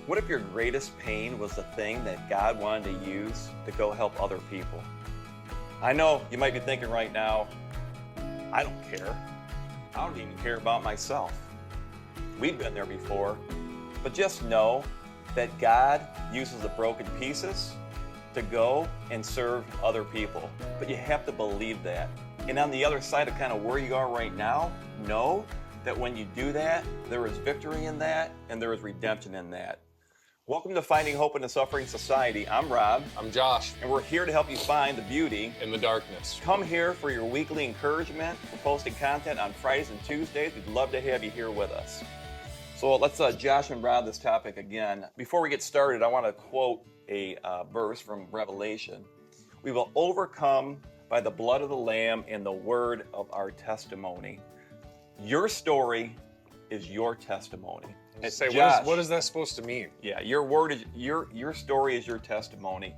What if your greatest pain was the thing that God wanted to use to go help other people? I know you might be thinking right now, I don't care. I don't even care about myself. We've been there before, but just know that God uses the broken pieces to go and serve other people. But you have to believe that. And on the other side of kind of where you are right now, know that when you do that, there is victory in that and there is redemption in that. Welcome to Finding Hope in a Suffering Society. I'm Rob. I'm Josh. And we're here to help you find the beauty in the darkness. Come here for your weekly encouragement. We're posting content on Fridays and Tuesdays. We'd love to have you here with us. So let's Josh and Rob this topic again. Before we get started, I want to quote a verse from Revelation. We will overcome by the blood of the Lamb and the word of our testimony. Your story is your testimony. Say, Josh, what is that supposed to mean? Yeah, your word is your story is your testimony.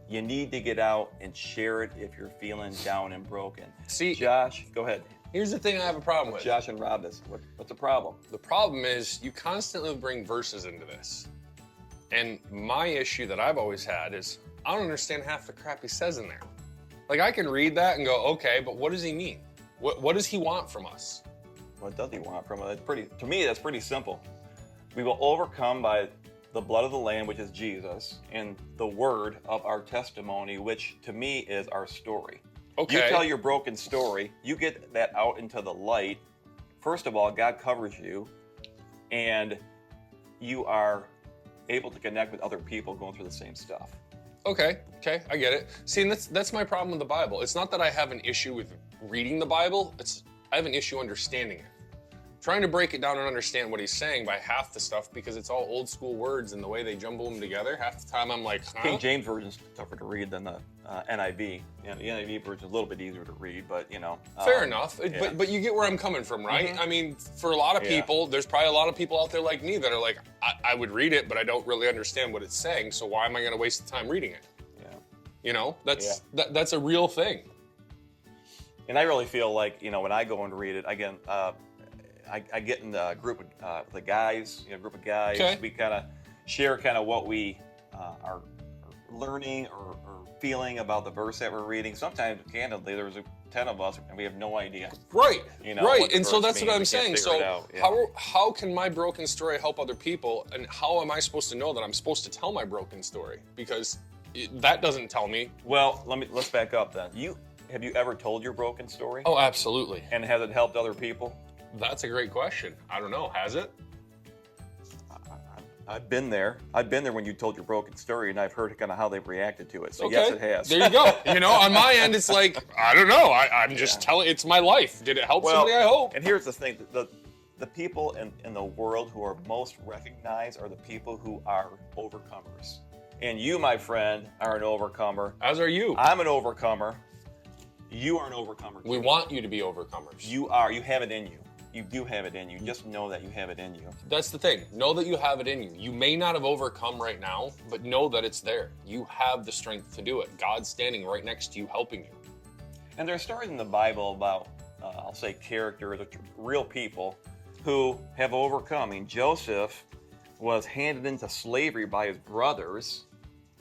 You need to get out and share it if you're feeling down and broken. See, Josh, go ahead. Here's the thing I have a problem with. Josh and Rob, what's the problem? The problem is you constantly bring verses into this. And my issue that I've always had is I don't understand half the crap he says in there. Like, I can read that and go, okay, but what does he mean? What does he want from us? What does he want from us? To me, that's pretty simple. We will overcome by the blood of the Lamb, which is Jesus, and the word of our testimony, which to me is our story. Okay. You tell your broken story, you get that out into the light. First of all, God covers you, and you are able to connect with other people going through the same stuff. Okay, I get it. See, and that's my problem with the Bible. It's not that I have an issue with reading the Bible, I have an issue understanding it. Trying to break it down and understand what he's saying by half the stuff because it's all old school words and the way they jumble them together. Half the time I'm like, huh? King James Version's tougher to read than the NIV. You know, the NIV version's a little bit easier to read, but you know. Fair enough, yeah. but you get where I'm coming from, right? Mm-hmm. I mean, for a lot of people, there's probably a lot of people out there like me that are like, I would read it, but I don't really understand what it's saying, so why am I going to waste the time reading it? Yeah. You know, that's a real thing. And I really feel like, you know, when I go and read it, again, I get in the group of the guys, group of guys. Okay. We kind of share kind of what we are learning or feeling about the verse that we're reading. Sometimes, candidly, there's 10 of us and we have no idea. Right, right. And so that's what I'm saying. So how can my broken story help other people? And how am I supposed to know that I'm supposed to tell my broken story? Because that doesn't tell me. Well, let's back up then. Have you ever told your broken story? Oh, absolutely. And has it helped other people? That's a great question. I don't know. Has it? I've been there. I've been there when you told your broken story, and I've heard kind of how they've reacted to it. So okay. Yes, it has. There you go. You know, on my end, it's like, I don't know. I'm just telling. It's my life. Did it help somebody? I hope. And here's the thing: the people in the world who are most recognized are the people who are overcomers. And you, my friend, are an overcomer. As are you. I'm an overcomer. You are an overcomer too. We want you to be overcomers. You are. You have it in you. You do have it in you. Just know that you have it in you. That's the thing. Know that you have it in you. You may not have overcome right now, but know that it's there. You have the strength to do it. God's standing right next to you, helping you. And there are stories in the Bible about, I'll say, characters, real people who have overcome. I mean, Joseph was handed into slavery by his brothers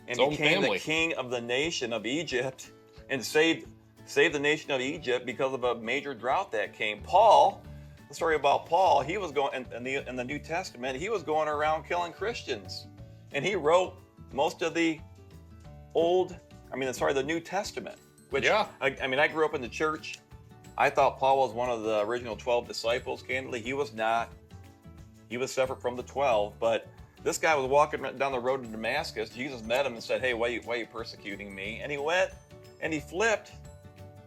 and became the king of the nation of Egypt and saved the nation of Egypt because of a major drought that came. Paul, the story about Paul, he was going in the New Testament, he was going around killing Christians. And he wrote most of the the New Testament. Which, I grew up in the church. I thought Paul was one of the original 12 disciples. Candidly, he was not. He was separate from the 12, but this guy was walking down the road to Damascus. Jesus met him and said, "Hey, why are you persecuting me?" And he went and he flipped.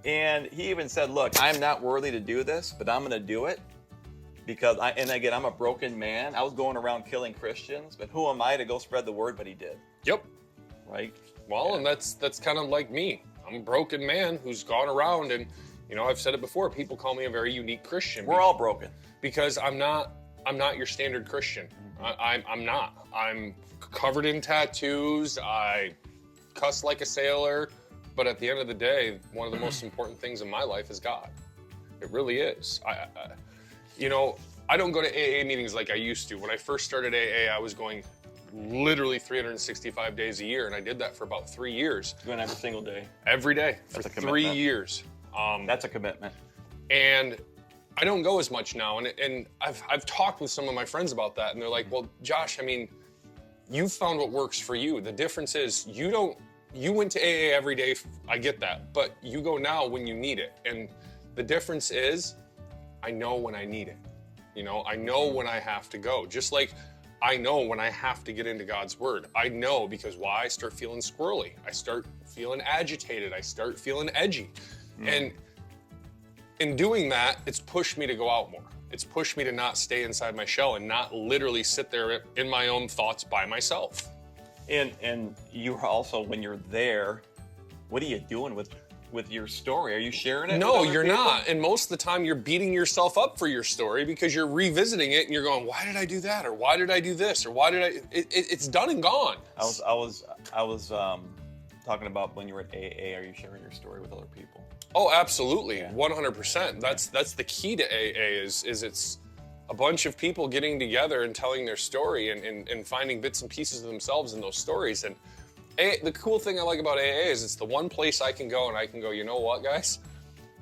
And he even said, "Look, I'm not worthy to do this, but I'm going to do it because I'm a broken man. I was going around killing Christians, but who am I to go spread the word?" But he did. Yep. Right. Well, and that's kind of like me. I'm a broken man who's gone around, and I've said it before. People call me a very unique Christian. We're all broken because I'm not your standard Christian. Mm-hmm. I'm not. I'm covered in tattoos. I cuss like a sailor. But at the end of the day, one of the most important things in my life is God. It really is. I don't go to AA meetings like I used to. When I first started AA, I was going literally 365 days a year, and I did that for about 3 years. Doing every single day. Every day for That's a 3 commitment. years. That's a commitment. And I don't go as much now, and I've talked with some of my friends about that, and they're like, well, Josh, I mean, you found what works for you. The difference is you went to AA every day, I get that, but you go now when you need it. And the difference is I know when I need it. You know, I know when I have to go. Just like I know when I have to get into God's word. I know because why? I start feeling squirrely. I start feeling agitated. I start feeling edgy. And in doing that, it's pushed me to go out more. It's pushed me to not stay inside my shell and not literally sit there in my own thoughts by myself. And you also, when you're there, what are you doing with your story? Are you sharing it? No, with other you're people? not. And most of the time you're beating yourself up for your story because you're revisiting it and you're going, why did I do that? Or why did I do this? Or why did I, it's done and gone. I was talking about when you were at AA, are you sharing your story with other people? Oh, absolutely. Yeah. 100%. That's the key to AA is it's a bunch of people getting together and telling their story and finding bits and pieces of themselves in those stories. And the cool thing I like about AA is it's the one place I can go and I can go, you know what, guys?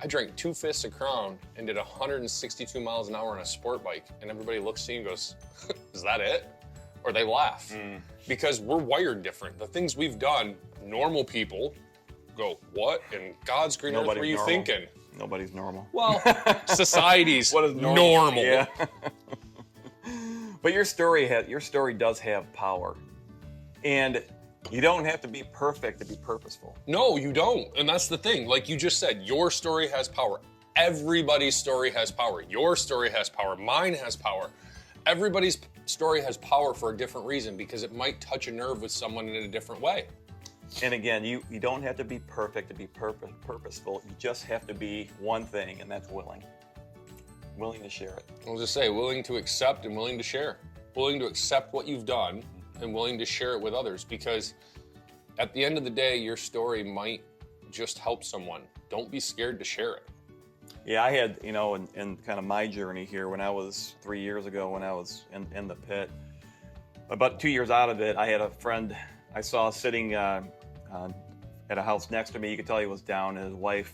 I drank 2 fists of Crown and did 162 miles an hour on a sport bike. And everybody looks at you and goes, is that it? Or they laugh. Because we're wired different. The things we've done, normal people go, what? And God's green earth were you thinking? Nobody's normal. Well, society's What is normal. Yeah. But your story does have power. And you don't have to be perfect to be purposeful. No, you don't. And that's the thing. Like you just said, your story has power. Everybody's story has power. Your story has power. Mine has power. Everybody's story has power for a different reason because it might touch a nerve with someone in a different way. And again, you don't have to be perfect to be purposeful. You just have to be one thing, and that's willing. Willing to share it. I'll just say, willing to accept and willing to share. Willing to accept what you've done and willing to share it with others, because at the end of the day, your story might just help someone. Don't be scared to share it. Yeah, I had, in kind of my journey here, when I was 3 years ago, when I was in the pit, about 2 years out of it, I had a friend I saw sitting at a house next to me. You could tell he was down, and his wife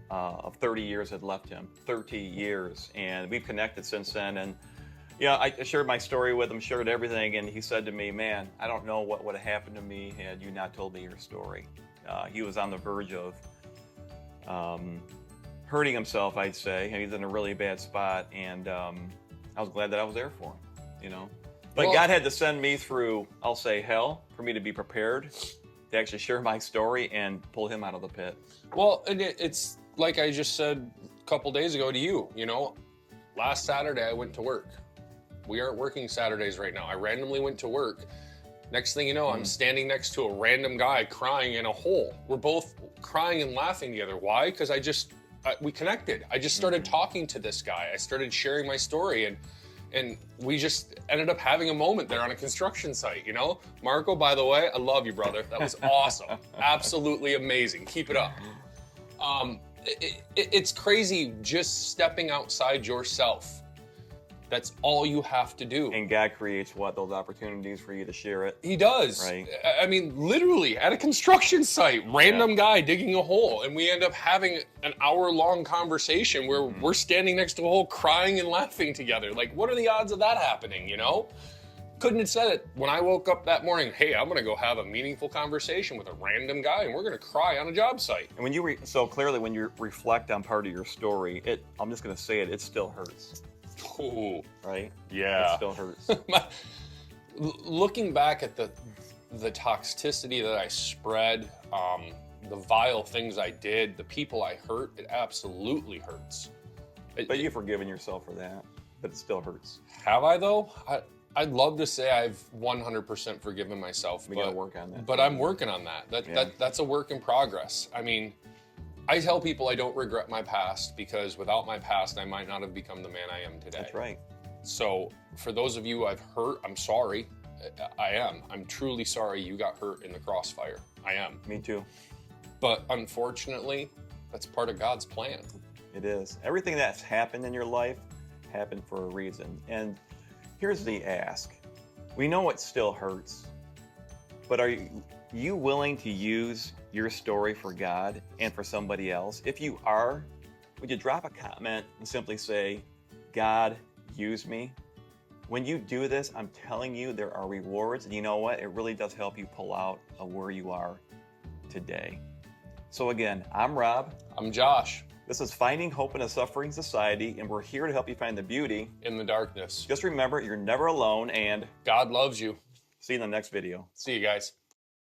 of 30 years had left him. 30 years. And we've connected since then. And I shared my story with him, shared everything, and he said to me, man, I don't know what would have happened to me had you not told me your story. He was on the verge of hurting himself, I'd say. He's in a really bad spot, and I was glad that I was there for him, But Well, God had to send me through, I'll say, hell, for me to be prepared to actually share my story and pull him out of the pit. Well, and it's like I just said a couple days ago to you, last Saturday I went to work. We aren't working Saturdays right now. I randomly went to work. Next thing you know, I'm standing next to a random guy crying in a hole. We're both crying and laughing together. Why? Because we connected. I just started talking to this guy. I started sharing my story, and we just ended up having a moment there on a construction site, Marco, by the way, I love you, brother. That was awesome. Absolutely amazing. Keep it up. It's crazy just stepping outside yourself. That's all you have to do. And God creates those opportunities for you to share it. He does. Right. I mean, literally at a construction site, random guy digging a hole, and we end up having an hour-long conversation where we're standing next to a hole crying and laughing together. Like, what are the odds of that happening, Couldn't have said it when I woke up that morning, hey, I'm gonna go have a meaningful conversation with a random guy and we're gonna cry on a job site. And when you so clearly when you reflect on part of your story, I'm just gonna say it still hurts. Ooh, Right? yeah. It still hurts. Looking back at the toxicity that I spread, the vile things I did, the people I hurt, it absolutely hurts. But you've forgiven yourself for that, but it still hurts. Have I though? I'd love to say I've 100% forgiven myself. We gotta work on that. But I'm working on that. That's a work in progress. I mean, I tell people I don't regret my past because without my past, I might not have become the man I am today. That's right. So for those of you I've hurt, I'm sorry. I am. I'm truly sorry you got hurt in the crossfire. I am. Me too. But unfortunately, that's part of God's plan. It is. Everything that's happened in your life happened for a reason. And here's the ask. We know it still hurts, but are you willing to use your story for God and for somebody else? If you are, would you drop a comment and simply say, God, use me? When you do this, I'm telling you, there are rewards, and you know what? It really does help you pull out of where you are today. So again, I'm Rob. I'm Josh. This is Finding Hope in a Suffering Society, and we're here to help you find the beauty In the darkness. Just remember, you're never alone, and God loves you. see you in the next video. See you guys.